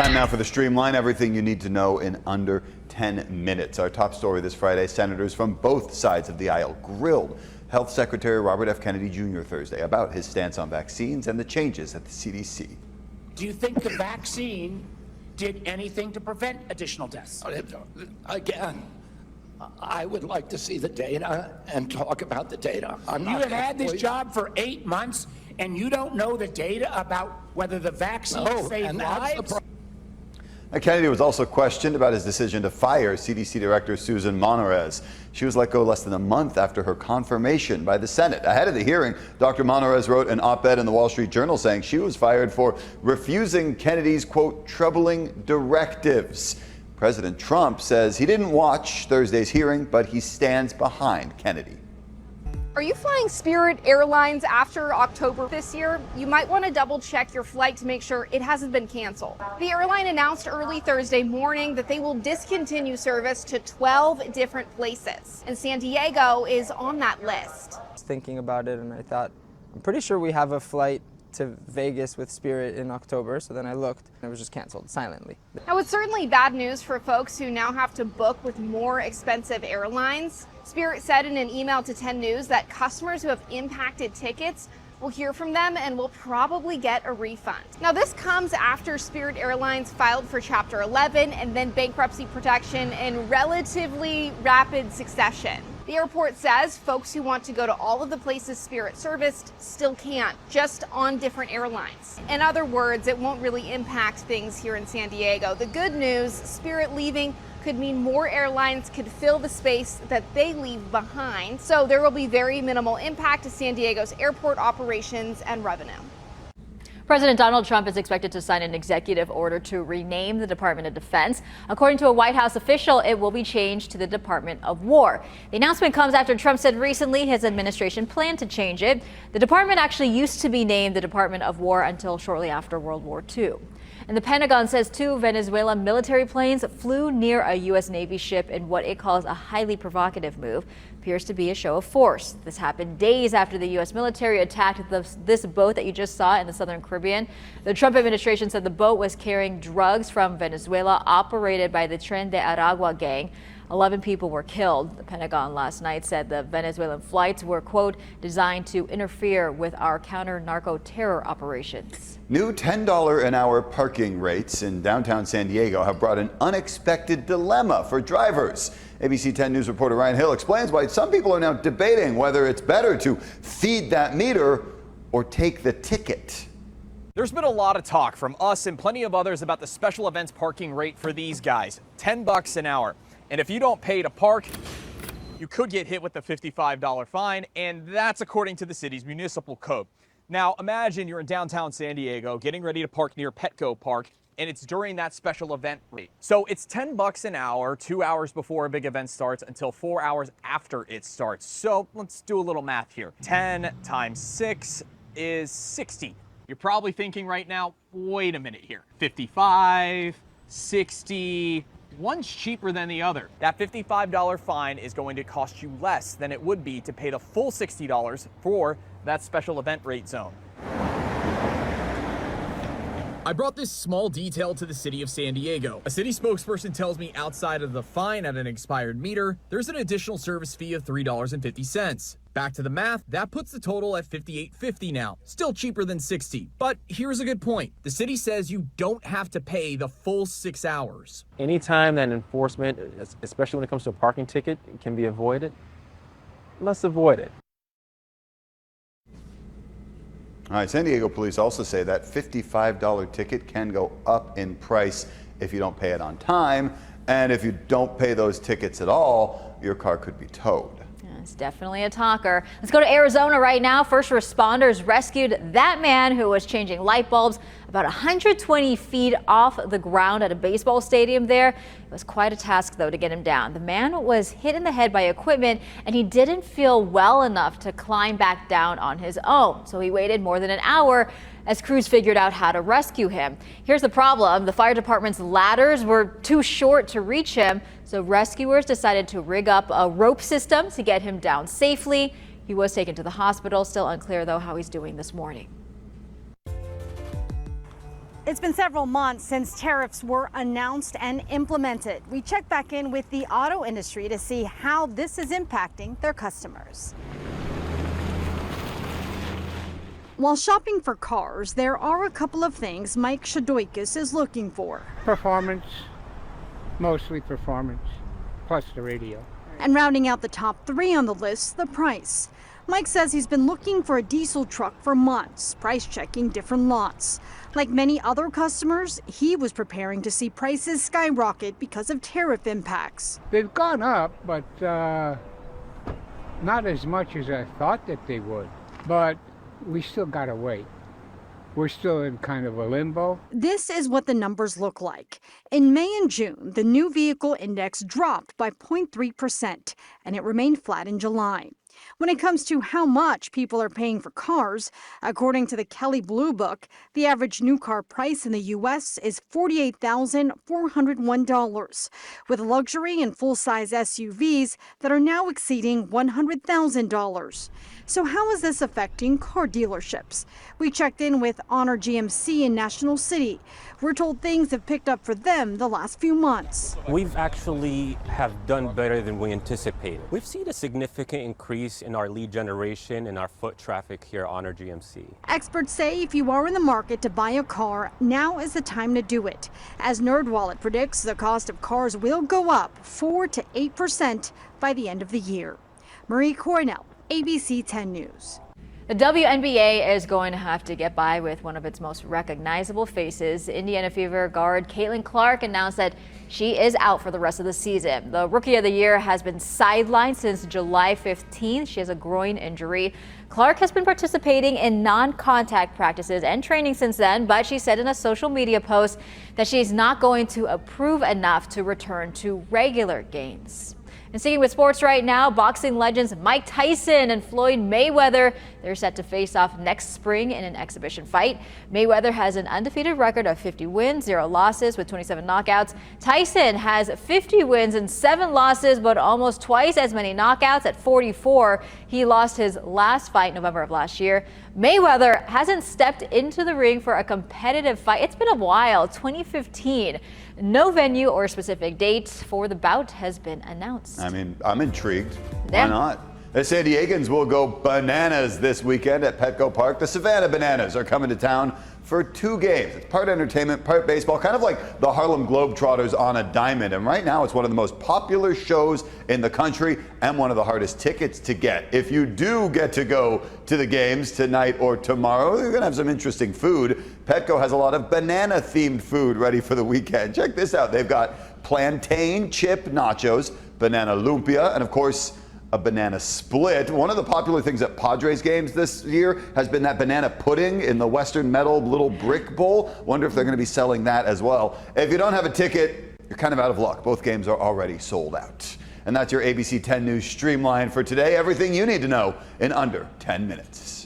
Time now for the Streamline, everything you need to know in under 10 minutes. Our top story this Friday, senators from both sides of the aisle grilled Health Secretary Robert F. Kennedy Jr. Thursday about his stance on vaccines and the changes at the CDC. Do you think the vaccine did anything to prevent additional deaths? Again, I would like to see the data and talk about the data. You have had this job for 8 months and you don't know the data about whether the vaccine saved lives? Kennedy was also questioned about his decision to fire CDC Director Susan Monarez. She was let go less than a month after her confirmation by the Senate. Ahead of the hearing, Dr. Monarez wrote an op-ed in the Wall Street Journal saying she was fired for refusing Kennedy's, quote, troubling directives. President Trump says he didn't watch Thursday's hearing, but he stands behind Kennedy. Are you flying Spirit Airlines after October this year? You might want to double check your flight to make sure it hasn't been canceled. The airline announced early Thursday morning that they will discontinue service to 12 different places, and San Diego is on that list. I was thinking about it and I thought, I'm pretty sure we have a flight to Vegas with Spirit in October, so then I looked and it was just canceled silently. Now, it's certainly bad news for folks who now have to book with more expensive airlines. Spirit said in an email to 10 News that customers who have impacted tickets will hear from them and will probably get a refund. Now, this comes after Spirit Airlines filed for Chapter 11 and then bankruptcy protection in relatively rapid succession. The airport says folks who want to go to all of the places Spirit serviced still can't, just on different airlines. In other words, it won't really impact things here in San Diego. The good news, Spirit leaving could mean more airlines could fill the space that they leave behind. So there will be very minimal impact to San Diego's airport operations and revenue. President Donald Trump is expected to sign an executive order to rename the Department of Defense. According to a White House official, it will be changed to the Department of War. The announcement comes after Trump said recently his administration planned to change it. The department actually used to be named the Department of War until shortly after World War II. And the Pentagon says 2 Venezuelan military planes flew near a U.S. Navy ship in what it calls a highly provocative move. Appears to be a show of force. This happened days after the U.S. military attacked this boat that you just saw in the southern Caribbean. The Trump administration said the boat was carrying drugs from Venezuela operated by the Tren de Aragua gang. 11 people were killed. The Pentagon last night said the Venezuelan flights were, quote, designed to interfere with our counter-narco-terror operations. New $10 an hour parking rates in downtown San Diego have brought an unexpected dilemma for drivers. ABC 10 News reporter Ryan Hill explains why some people are now debating whether it's better to feed that meter or take the ticket. There's been a lot of talk from us and plenty of others about the special events parking rate for these guys, $10 an hour. And if you don't pay to park, you could get hit with a $55 fine, and that's according to the city's municipal code. Now, imagine you're in downtown San Diego getting ready to park near Petco Park, and it's during that special event rate. So it's $10 an hour, 2 hours before a big event starts until 4 hours after it starts. So let's do a little math here. 10 times 6 is 60. You're probably thinking right now, wait a minute here. 55, 60, one's cheaper than the other. That $55 fine is going to cost you less than it would be to pay the full $60 for that special event rate zone. I brought this small detail to the city of San Diego. A city spokesperson tells me outside of the fine at an expired meter, there's an additional service fee of $3.50. Back to the math, that puts the total at $58.50 now. Still cheaper than $60. But here's a good point. The city says you don't have to pay the full 6 hours. Anytime that enforcement, especially when it comes to a parking ticket, can be avoided, let's avoid it. All right, San Diego police also say that $55 ticket can go up in price if you don't pay it on time. And if you don't pay those tickets at all, your car could be towed. It's definitely a talker. Let's go to Arizona right now. First responders rescued that man who was changing light bulbs about 120 feet off the ground at a baseball stadium there. It was quite a task, though, to get him down. The man was hit in the head by equipment, and he didn't feel well enough to climb back down on his own. So he waited more than an hour as crews figured out how to rescue him. Here's the problem. The fire department's ladders were too short to reach him, so rescuers decided to rig up a rope system to get him down safely. He was taken to the hospital. Still unclear, though, how he's doing this morning. It's been several months since tariffs were announced and implemented. We check back in with the auto industry to see how this is impacting their customers. While shopping for cars, there are a couple of things Mike Shadoikis is looking for. Performance, mostly performance, plus the radio. And rounding out the top 3 on the list, the price. Mike says he's been looking for a diesel truck for months, price checking different lots. Like many other customers, he was preparing to see prices skyrocket because of tariff impacts. They've gone up, but not as much as I thought that they would. But we still gotta wait. We're still in kind of a limbo. This is what the numbers look like. In May and June, the new vehicle index dropped by 0.3%, and it remained flat in July. When it comes to how much people are paying for cars, according to the Kelley Blue Book, the average new car price in the U.S. is $48,401, with luxury and full-size SUVs that are now exceeding $100,000. So how is this affecting car dealerships? We checked in with Honor GMC in National City. We're told things have picked up for them the last few months. We've actually have done better than we anticipated. We've seen a significant increase in our lead generation and our foot traffic here at Honor GMC. Experts say if you are in the market to buy a car, now is the time to do it. As NerdWallet predicts, the cost of cars will go up 4 to 8% by the end of the year. Marie Cornell, ABC 10 News. The WNBA is going to have to get by with one of its most recognizable faces. Indiana Fever guard Caitlin Clark announced that she is out for the rest of the season. The Rookie of the Year has been sidelined since July 15th. She has a groin injury. Clark has been participating in non-contact practices and training since then, but she said in a social media post that she's not going to approve enough to return to regular games. And sticking with sports right now, boxing legends Mike Tyson and Floyd Mayweather, they're set to face off next spring in an exhibition fight. Mayweather has an undefeated record of 50 wins, 0 losses with 27 knockouts. Tyson has 50 wins and 7 losses, but almost twice as many knockouts at 44. He lost his last fight November of last year. Mayweather hasn't stepped into the ring for a competitive fight. It's been a while, 2015. No venue or specific date for the bout has been announced. I mean, I'm intrigued. Yeah. Why not? The San Diegans will go bananas this weekend at Petco Park. The Savannah Bananas are coming to town for 2 games. It's part entertainment, part baseball, kind of like the Harlem Globetrotters on a diamond. And right now, it's one of the most popular shows in the country and one of the hardest tickets to get. If you do get to go to the games tonight or tomorrow, you're going to have some interesting food. Petco has a lot of banana-themed food ready for the weekend. Check this out. They've got plantain chip nachos, banana lumpia, and of course, a banana split. One of the popular things at Padres games this year has been that banana pudding in the Western Metal little brick bowl. Wonder if they're going to be selling that as well. If you don't have a ticket, you're kind of out of luck. Both games are already sold out. And that's your ABC 10 News Streamline for today. Everything you need to know in under 10 minutes.